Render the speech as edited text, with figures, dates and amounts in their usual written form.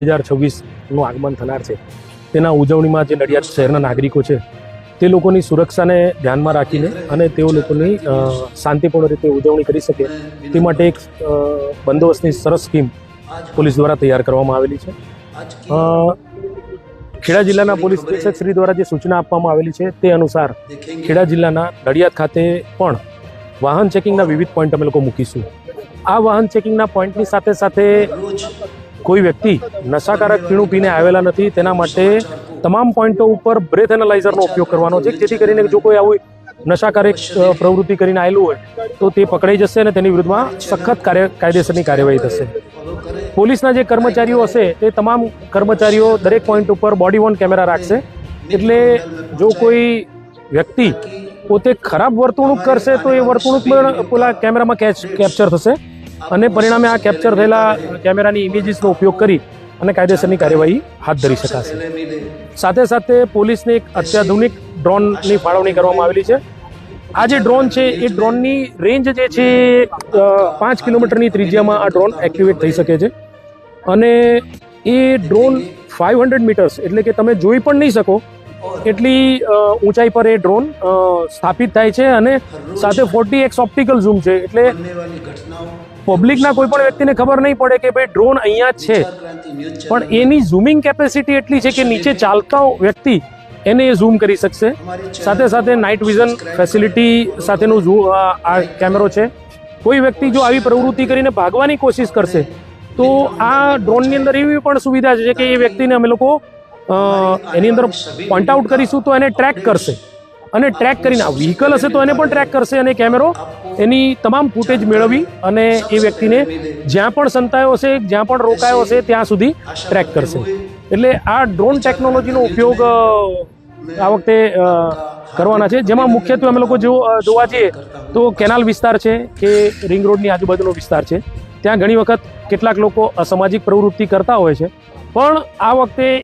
2026નું આગમન થનાર છે તેના ઉજવણીમાં જે નડિયાદ શહેરના નાગરિકો છે તે લોકોની સુરક્ષાને ધ્યાનમાં રાખીને અને તેઓ લોકોની શાંતિપૂર્ણ રીતે ઉજવણી કરી શકે તે માટે એક બંદોબસ્તની સરસ સ્કીમ પોલીસ દ્વારા તૈયાર કરવામાં આવેલી છે। ખેડા જિલ્લાના પોલીસ અધિક્ષક શ્રી દ્વારા જે સૂચના આપવામાં આવેલી છે તે અનુસાર ખેડા જિલ્લાના નડિયાદ ખાતે પણ વાહન ચેકિંગના વિવિધ પોઈન્ટ અમે લોકો મૂકીશું। આ વાહન ચેકિંગના પોઈન્ટની સાથે સાથે કોઈ વ્યક્તિ નશાકારક પીણું પીને આવેલા નથી તેના માટે તમામ પોઈન્ટો ઉપર બ્રેથ એનાલાઇઝરનો ઉપયોગ કરવાનો છે, જેથી કરીને જો કોઈ આવું નશાકારક પ્રવૃત્તિ કરીને આવેલું હોય તો તે પકડાઈ જશે અને તેની વિરુદ્ધમાં સખત કાયદેસરની કાર્યવાહી થશે। પોલીસના જે કર્મચારીઓ હશે તે તમામ કર્મચારીઓ દરેક પોઈન્ટ ઉપર બોડી વોર્ન કેમેરા રાખશે, એટલે જો કોઈ વ્યક્તિ પોતે ખરાબ વર્તણૂક કરશે તો એ વર્તણૂક પણ પેલા કેમેરામાં કેપ્ચર થશે અને પરિણામે આ કેપ્ચર થયેલા કેમેરાની ઇમેજીસનો ઉપયોગ કરી અને કાયદેસરની કાર્યવાહી હાથ ધરી શકાશે। સાથે સાથે પોલીસને એક અત્યાધુનિક ડ્રોનની ફાળવણી કરવામાં આવેલી છે। આ જે ડ્રોન છે એ ડ્રોનની રેન્જ જે છે 5 કિલોમીટરની ત્રિજ્યામાં આ ડ્રોન એક્ટિવેટ થઈ શકે છે અને એ ડ્રોન 500 મીટર્સ એટલે કે તમે જોઈ પણ નહીં શકો એટલી ઊંચાઈ પર એ ડ્રોન સ્થાપિત થાય છે અને સાથે 40x ઓપ્ટિકલ ઝૂમ છે, એટલે પબ્લિકના કોઈ પણ વ્યક્તિને ખબર નહીં પડે કે ભાઈ ડ્રોન અહીંયા જ છે, પણ એની ઝૂમિંગ કેપેસિટી એટલી છે કે નીચે ચાલતા વ્યક્તિ એને એ ઝૂમ કરી શકશે। સાથે સાથે નાઇટ વિઝન ફેસિલિટી સાથેનું આ કેમેરો છે। કોઈ વ્યક્તિ જો આવી પ્રવૃત્તિ કરીને ભાગવાની કોશિશ કરશે તો આ ડ્રોનની અંદર એવી પણ સુવિધા છે કે એ વ્યક્તિને અમે લોકો એની અંદર પોઈન્ટ આઉટ કરીશું તો એને ટ્રેક કરશે અને ટ્રેક કરીને આ વ્હીકલ હશે તો એને પણ ટ્રેક કરશે અને કેમેરો એની તમામ ફૂટેજ મેળવી અને એ વ્યક્તિને જ્યાં પણ સંતાયો હશે, જ્યાં પણ રોકાયો હશે ત્યાં સુધી ટ્રેક કરશે। એટલે આ ડ્રોન ટેકનોલોજીનો ઉપયોગ આ વખતે કરવાના છે, જેમાં મુખ્યત્વે અમે લોકો જોવા જઈએ તો કેનાલ વિસ્તાર છે કે રિંગ રોડની આજુબાજુનો વિસ્તાર છે, ત્યાં ઘણી વખત કેટલાક લોકો અસામાજિક પ્રવૃત્તિ કરતા હોય છે, પણ આ વખતે